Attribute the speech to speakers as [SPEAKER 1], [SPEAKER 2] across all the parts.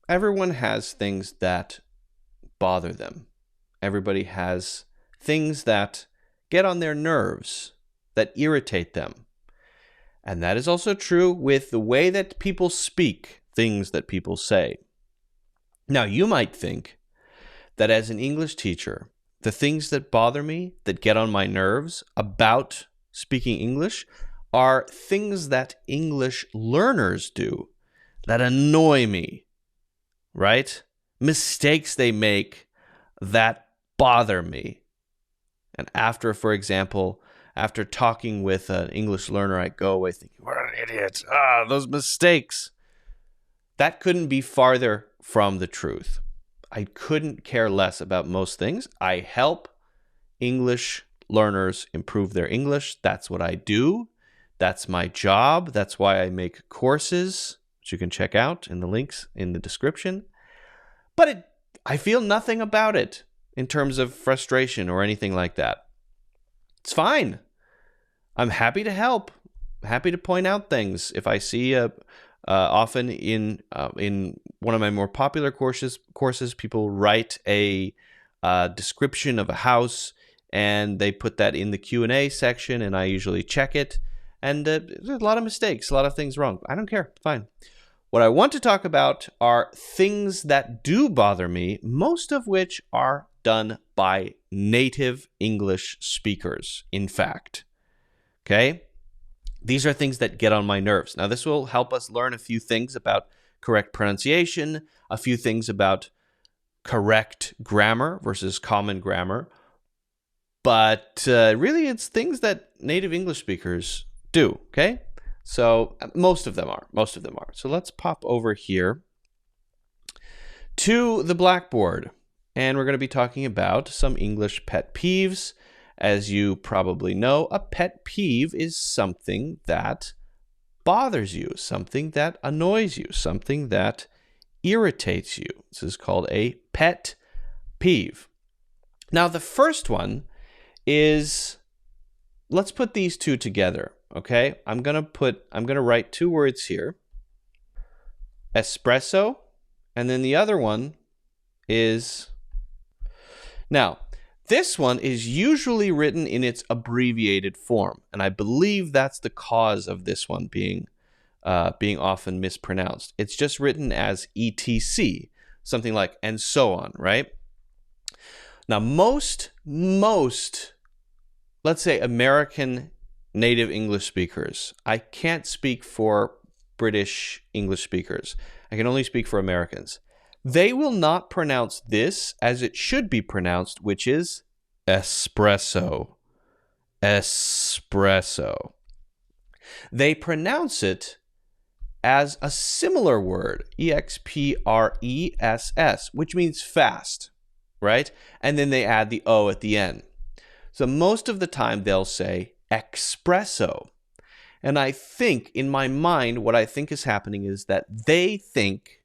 [SPEAKER 1] everyone has things that bother them. Everybody has things that get on their nerves, that irritate them. And that is also true with the way that people speak, things that people say. Now, you might think that as an English teacher, the things that bother me, that get on my nerves about speaking English, are things that English learners do that annoy me, right? Mistakes they make that bother me. And for example, after talking with an English learner, I go away thinking, what an idiot. Those mistakes. That couldn't be farther from the truth. I couldn't care less about most things. I help English learners improve their English. That's what I do. That's my job. That's why I make courses, which you can check out in the links in the description. But I feel nothing about it in terms of frustration or anything like that. It's fine. I'm happy to help. Happy to point out things. If I see often in one of my more popular courses, people write a description of a house and they put that in the Q&A section, and I usually check it. And there's a lot of mistakes, a lot of things wrong. I don't care. It's fine. What I want to talk about are things that do bother me, most of which are done by native English speakers, in fact. Okay? These are things that get on my nerves. Now, this will help us learn a few things about correct pronunciation, a few things about correct grammar versus common grammar. But really, it's things that native English speakers do, okay? So most of them are. So let's pop over here to the blackboard. And we're going to be talking about some English pet peeves. As you probably know, a pet peeve is something that bothers you, something that annoys you, something that irritates you. This is called a pet peeve. Now, the first one is, let's put these two together, okay? I'm going to write two words here. Espresso, and then the other one is, now, this one is usually written in its abbreviated form, and I believe that's the cause of this one being often mispronounced. It's just written as ETC, something like and so on, right? Now, most, let's say American native English speakers, I can't speak for British English speakers. I can only speak for Americans. They will not pronounce this as it should be pronounced, which is espresso. Espresso. They pronounce it as a similar word, E-X-P-R-E-S-S, which means fast, right? And then they add the O at the end. So most of the time they'll say espresso. And I think, in my mind, what I think is happening is that they think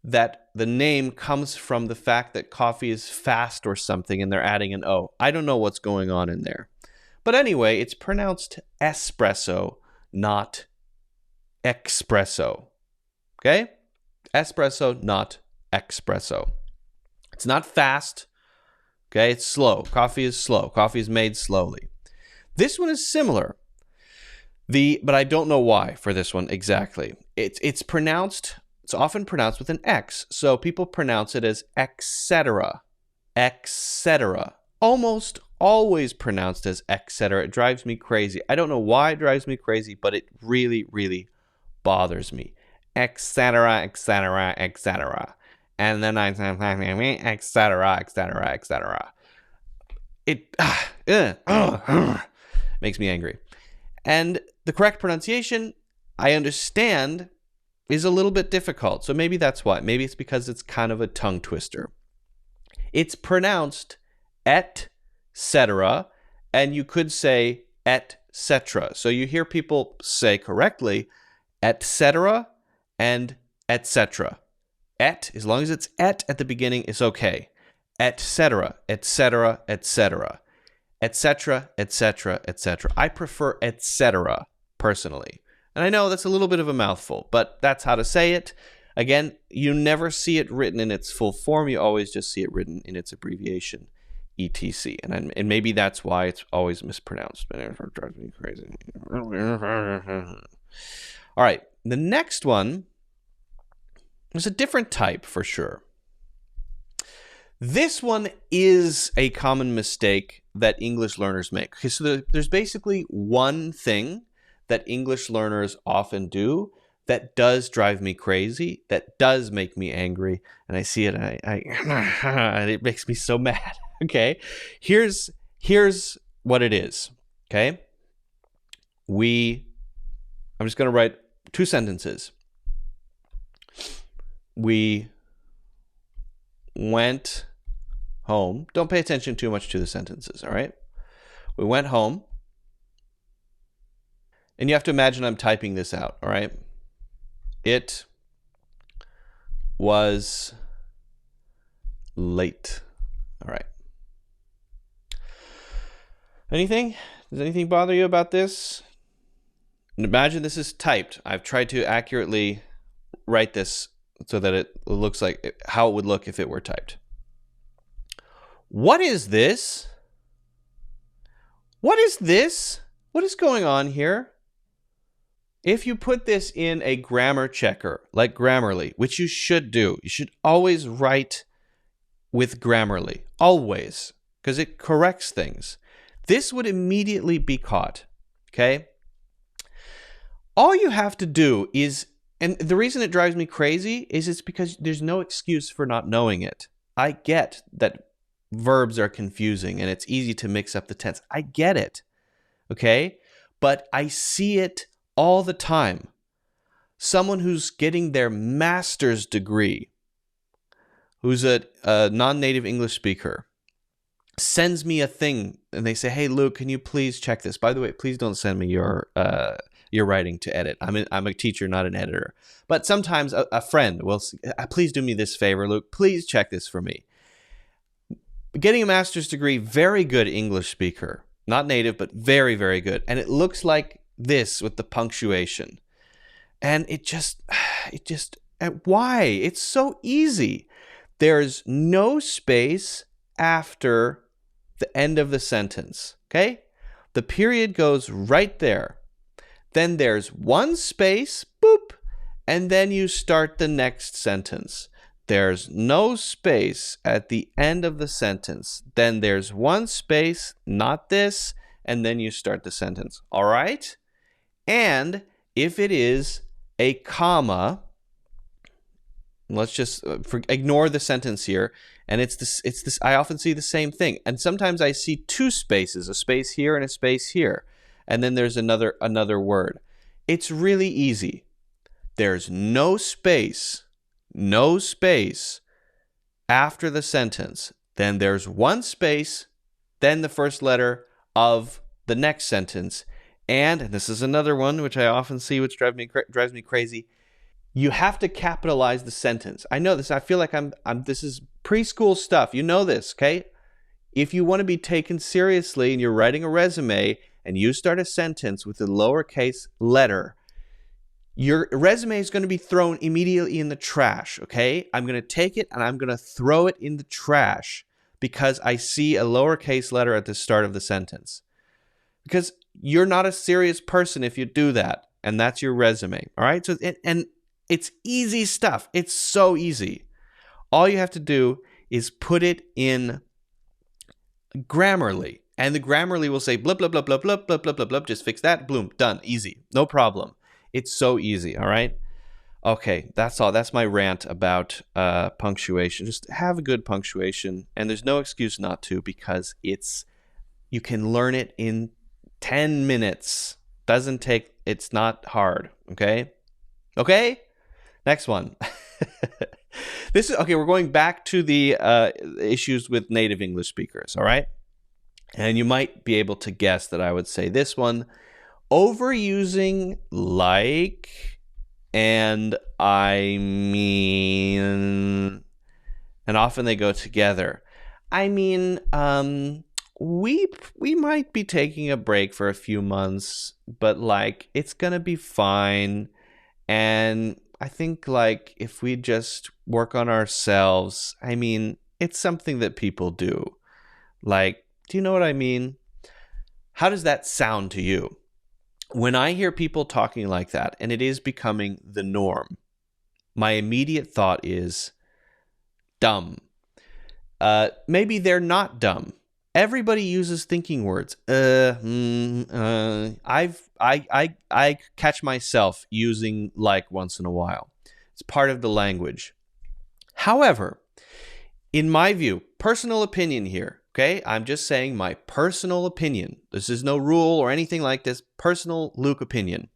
[SPEAKER 1] that the name comes from the fact that coffee is fast or something, and they're adding an O. I don't know what's going on in there. But anyway, it's pronounced espresso, not espresso. Okay? Espresso, not espresso. It's not fast. Okay? It's slow. Coffee is slow. Coffee is made slowly. This one is similar. But I don't know why for this one exactly. It's often pronounced with an X, so people pronounce it as etc. Etc. Almost always pronounced as etc. It drives me crazy. I don't know why it drives me crazy, but it really, really bothers me. Etc. etc. etc. And then I say etc. etc. etc. It makes me angry. And the correct pronunciation, I understand, is a little bit difficult. So maybe that's why. Maybe it's because it's kind of a tongue twister. It's pronounced et cetera, and you could say et cetera. So you hear people say correctly et cetera and et cetera. Et, as long as it's et at the beginning, is okay. Et cetera, et cetera, et cetera. Et cetera, et cetera, et cetera. I prefer et cetera personally. And I know that's a little bit of a mouthful, but that's how to say it. Again, you never see it written in its full form. You always just see it written in its abbreviation, etc. And maybe that's why it's always mispronounced. But it drives me crazy. All right, the next one is a different type for sure. This one is a common mistake that English learners make. Okay, so there's basically one thing that English learners often do that does drive me crazy, that does make me angry, and I see it and and it makes me so mad. Okay, here's what it is. Okay, I'm just going to write 2 sentences. We went home. Don't pay attention too much to the sentences, all right? We went home. And you have to imagine I'm typing this out, all right? It was late. All right. Anything? Does anything bother you about this? And imagine this is typed. I've tried to accurately write this so that it looks like how it would look if it were typed. What is this? What is this? What is going on here? If you put this in a grammar checker, like Grammarly, which you should do, you should always write with Grammarly, always, because it corrects things. This would immediately be caught, okay? All you have to do is, and the reason it drives me crazy is it's because there's no excuse for not knowing it. I get that verbs are confusing and it's easy to mix up the tense. I get it, okay? But I see it all the time. Someone who's getting their master's degree, who's a non-native English speaker, sends me a thing and they say, "Hey, Luke, can you please check this? By the way, please don't send me your writing to edit. I'm a teacher, not an editor. But sometimes a friend will, please do me this favor, Luke. Please check this for me." Getting a master's degree, very good English speaker. Not native, but very, very good. And it looks like this with the punctuation. And it just, why? It's so easy. There's no space after the end of the sentence, okay? The period goes right there. Then there's one space, boop, and then you start the next sentence. There's no space at the end of the sentence. Then there's one space, not this, and then you start the sentence. All right? And if it is a comma, let's just ignore the sentence here, and it's this. I often see the same thing, and sometimes I see 2 spaces, a space here and a space here, and then there's another word. It's really easy. There's no space after the sentence. Then there's one space, then the first letter of the next sentence. And this is another one which I often see, which drives me crazy. You have to capitalize the sentence. I know this. I feel like this is preschool stuff. You know this, okay? If you want to be taken seriously and you're writing a resume and you start a sentence with a lowercase letter, your resume is going to be thrown immediately in the trash, okay? I'm going to take it and I'm going to throw it in the trash because I see a lowercase letter at the start of the sentence. Because you're not a serious person if you do that, and that's your resume, all right? So and it's easy stuff. It's so easy. All you have to do is put it in Grammarly, and the Grammarly will say blah blah blah blah blah blah blah blah blah. Just fix that. Boom, done. Easy, no problem. It's so easy. All right. Okay, that's all. That's my rant about punctuation. Just have a good punctuation, and there's no excuse not to, because you can learn it in 10 minutes. It's not hard. Okay. Next one. We're going back to the issues with native English speakers. All right. And you might be able to guess that I would say this one: overusing like, and I mean, and often they go together. I mean, we might be taking a break for a few months, but like it's gonna be fine. And I think like if we just work on ourselves, I mean, it's something that people do. Like, do you know what I mean? How does that sound to you? When I hear people talking like that, and it is becoming the norm, my immediate thought is dumb. Maybe they're not dumb. Everybody uses thinking words. I catch myself using like once in a while. It's part of the language. However, in my view, personal opinion here, okay? I'm just saying my personal opinion. This is no rule or anything like this. Personal Luke opinion.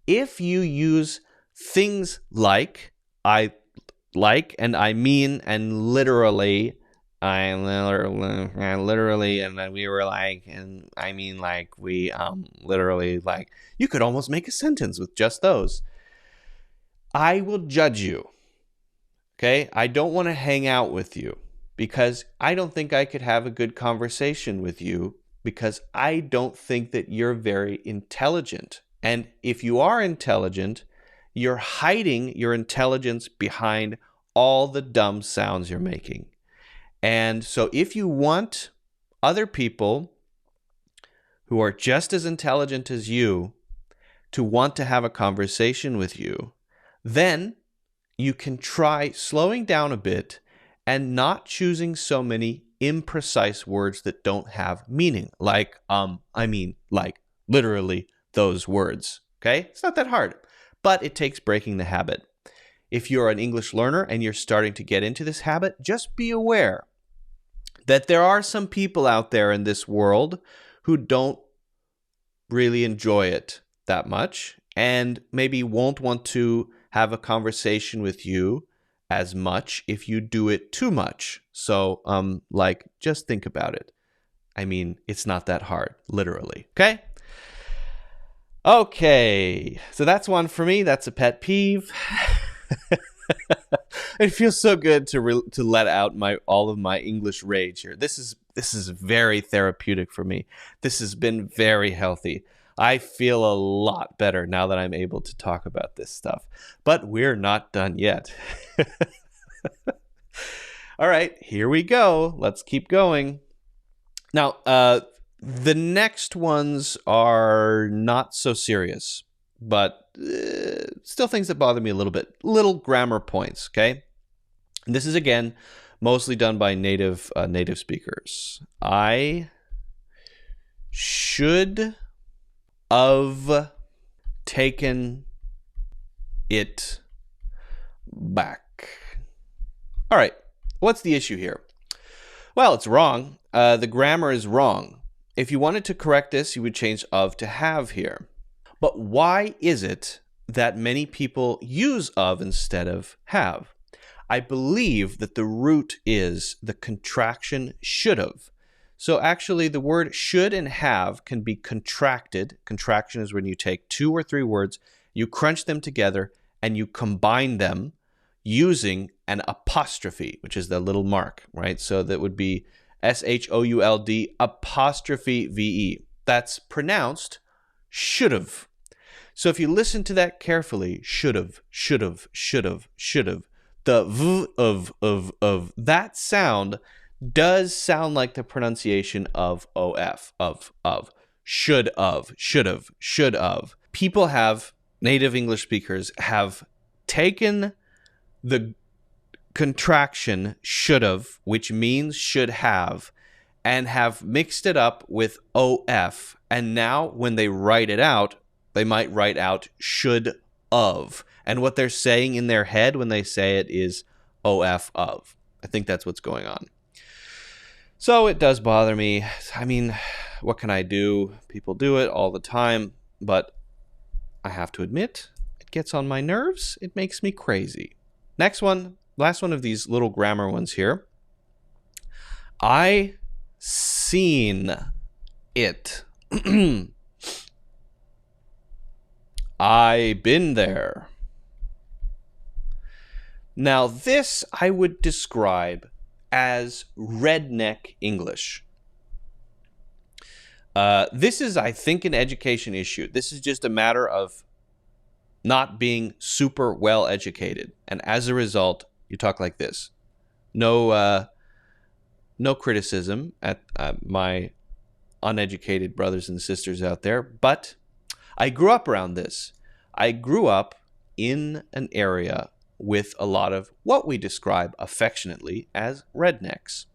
[SPEAKER 1] If you use things like, I like, and I mean, and literally, and we were like, and I mean, like, we literally, like, you could almost make a sentence with just those. I will judge you. Okay? I don't want to hang out with you because I don't think I could have a good conversation with you because I don't think that you're very intelligent. And if you are intelligent, you're hiding your intelligence behind all the dumb sounds you're making. And so if you want other people who are just as intelligent as you to want to have a conversation with you, then you can try slowing down a bit and not choosing so many imprecise words that don't have meaning. Like, I mean, like, literally those words. Okay? It's not that hard, but it takes breaking the habit. If you're an English learner and you're starting to get into this habit, just be aware that there are some people out there in this world who don't really enjoy it that much and maybe won't want to have a conversation with you as much if you do it too much. So, like, just think about it. I mean, it's not that hard, literally. Okay? Okay. So that's one for me. That's a pet peeve. It feels so good to let out all of my English rage here. This is very therapeutic for me. This has been very healthy. I feel a lot better now that I'm able to talk about this stuff. But we're not done yet. All right, here we go. Let's keep going. Now, the next ones are not so serious, but still things that bother me a little bit. Little grammar points, okay? And this is, again, mostly done by native speakers. I should have taken it back. All right, what's the issue here? Well, it's wrong. The grammar is wrong. If you wanted to correct this, you would change of to have here. But why is it that many people use of instead of have? I believe that the root is the contraction should have. So actually the word should and have can be contracted. Contraction is when you take 2 or 3 words, you crunch them together, and you combine them using an apostrophe, which is the little mark, right? So that would be SHOULD apostrophe VE. That's pronounced should have. So if you listen to that carefully, should have, should have, should have, should have, the v of that sound does sound like the pronunciation of of should have, should have, should have. People have, native English speakers have taken the contraction should have, which means should have, and have mixed it up with of, and now when they write it out, they might write out should of. And what they're saying in their head when they say it is of. I think that's what's going on. So it does bother me. I mean, what can I do? People do it all the time, but I have to admit, it gets on my nerves. It makes me crazy. Next one, last one of these little grammar ones here. I seen it. I been there. Now this I would describe as redneck English. This is, I think, an education issue. This is just a matter of not being super well educated. And as a result, you talk like this. No criticism at my uneducated brothers and sisters out there, but I grew up around this. I grew up in an area with a lot of what we describe affectionately as rednecks.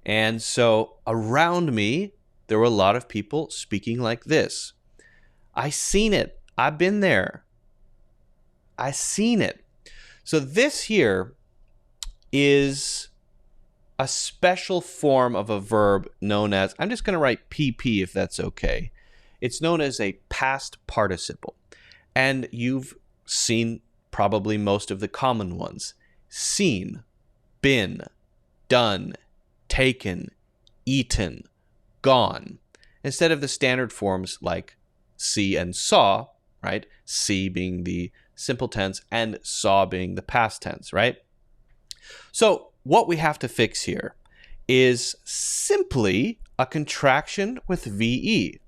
[SPEAKER 1] And so around me, there were a lot of people speaking like this. I seen it. I've been there. I seen it. So this here is a special form of a verb known as, I'm just going to write PP if that's okay. It's known as a past participle. And you've seen probably most of the common ones. Seen, been, done, taken, eaten, gone. Instead of the standard forms like see and saw, right? See being the simple tense and saw being the past tense, right? So what we have to fix here is simply a contraction with VE,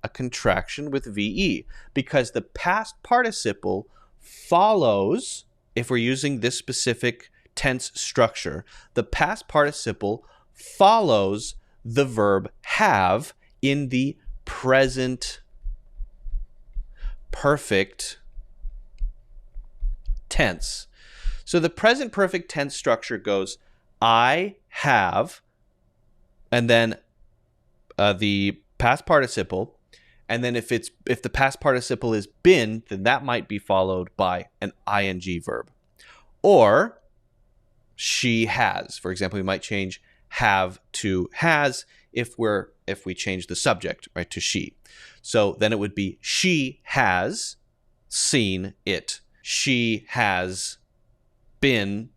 [SPEAKER 1] because the past participle follows, if we're using this specific tense structure, the past participle follows the verb have in the present perfect tense. So the present perfect tense structure goes, I have, and then the past participle, and then if the past participle is been, then that might be followed by an ing verb. Or she has. For example, we might change have to has if we change the subject, right, to she. So then it would be she has seen it. She has been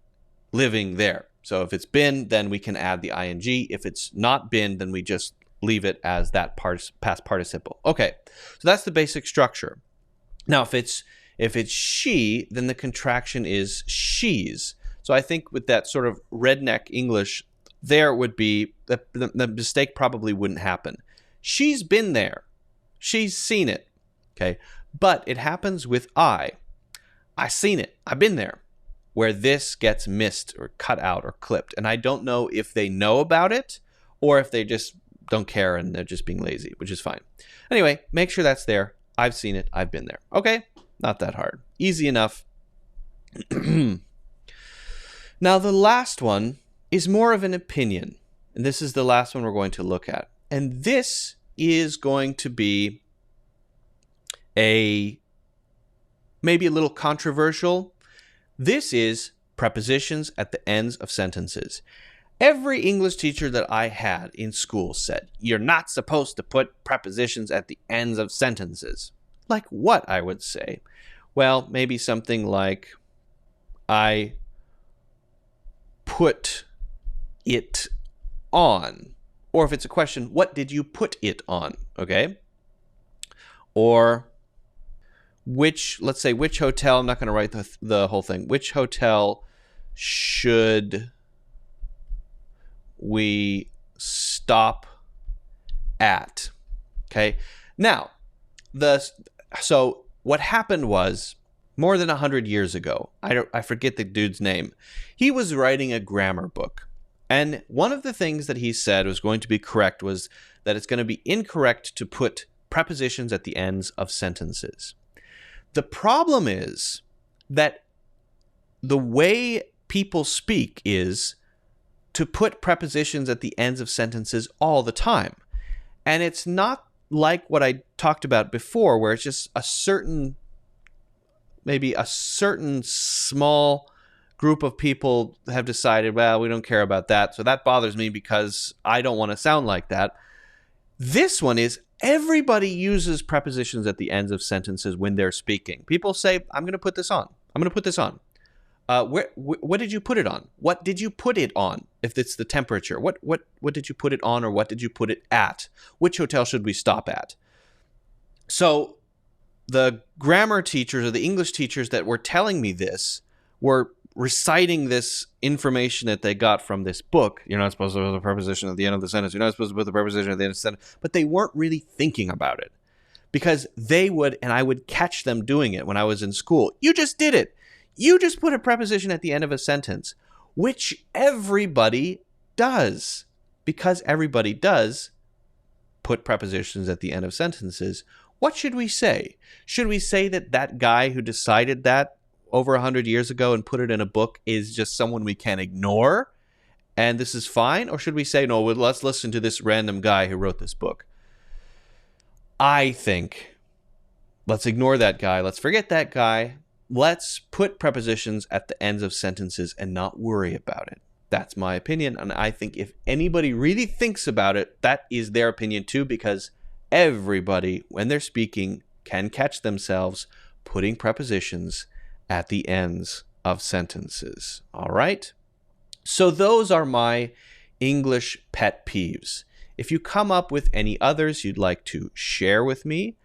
[SPEAKER 1] living there. So if it's been, then we can add the ing. If it's not been, then we just leave it as that past participle. Okay, so that's the basic structure. Now, if it's she, then the contraction is she's. So I think with that sort of redneck English, there would be, the mistake probably wouldn't happen. She's been there. She's seen it. Okay, but it happens with I seen it. I've been there. Where this gets missed or cut out or clipped. And I don't know if they know about it or if they just don't care and they're just being lazy, which is fine. Anyway, make sure that's there. I've seen it. I've been there. Okay? Not that hard. Easy enough. Now, the last one is more of an opinion. And this is the last one we're going to look at. And this is going to be maybe a little controversial. This is prepositions at the ends of sentences. Every English teacher that I had in school said, you're not supposed to put prepositions at the ends of sentences. Like what, I would say? Well, maybe something like, I put it on. Or if it's a question, what did you put it on? Okay? Or let's say, which hotel, I'm not going to write the whole thing. Which hotel should we stop at? Okay. Now, so what happened was, more than 100 years ago, I forget the dude's name, he was writing a grammar book. And one of the things that he said was going to be correct was that it's going to be incorrect to put prepositions at the ends of sentences. The problem is that the way people speak is to put prepositions at the ends of sentences all the time. And it's not like what I talked about before, where it's just maybe a certain small group of people have decided, well, we don't care about that. So that bothers me because I don't want to sound like that. This one is, everybody uses prepositions at the ends of sentences when they're speaking. People say, I'm going to put this on. I'm going to put this on. What did you put it on? What did you put it on? If it's the temperature, what did you put it on, or what did you put it at? Which hotel should we stop at? So the grammar teachers or the English teachers that were telling me this were reciting this information that they got from this book. You're not supposed to put a preposition at the end of the sentence. You're not supposed to put the preposition at the end of the sentence. But they weren't really thinking about it. because they would, and I would catch them doing it when I was in school. You just did it. You just put a preposition at the end of a sentence, which everybody does. Because everybody does put prepositions at the end of sentences, what should we say? Should we say that that guy who decided that over 100 years ago and put it in a book is just someone we can't ignore and this is fine? Or should we say, no, let's listen to this random guy who wrote this book? I think let's ignore that guy. Let's forget that guy. Let's put prepositions at the ends of sentences and not worry about it. That's my opinion. And I think if anybody really thinks about it, that is their opinion too, because everybody, when they're speaking, can catch themselves putting prepositions at the ends of sentences. All right? So those are my English pet peeves. If you come up with any others you'd like to share with me,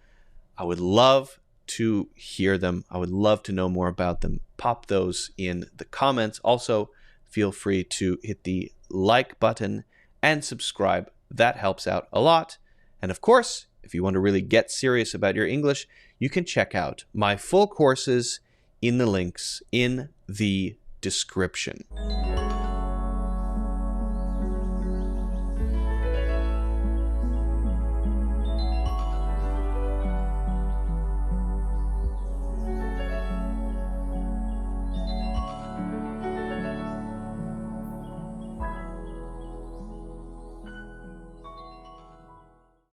[SPEAKER 1] I would love to hear them. I would love to know more about them. Pop those in the comments. Also, feel free to hit the like button and subscribe. That helps out a lot. And of course, if you want to really get serious about your English, you can check out my full courses in the links in the description.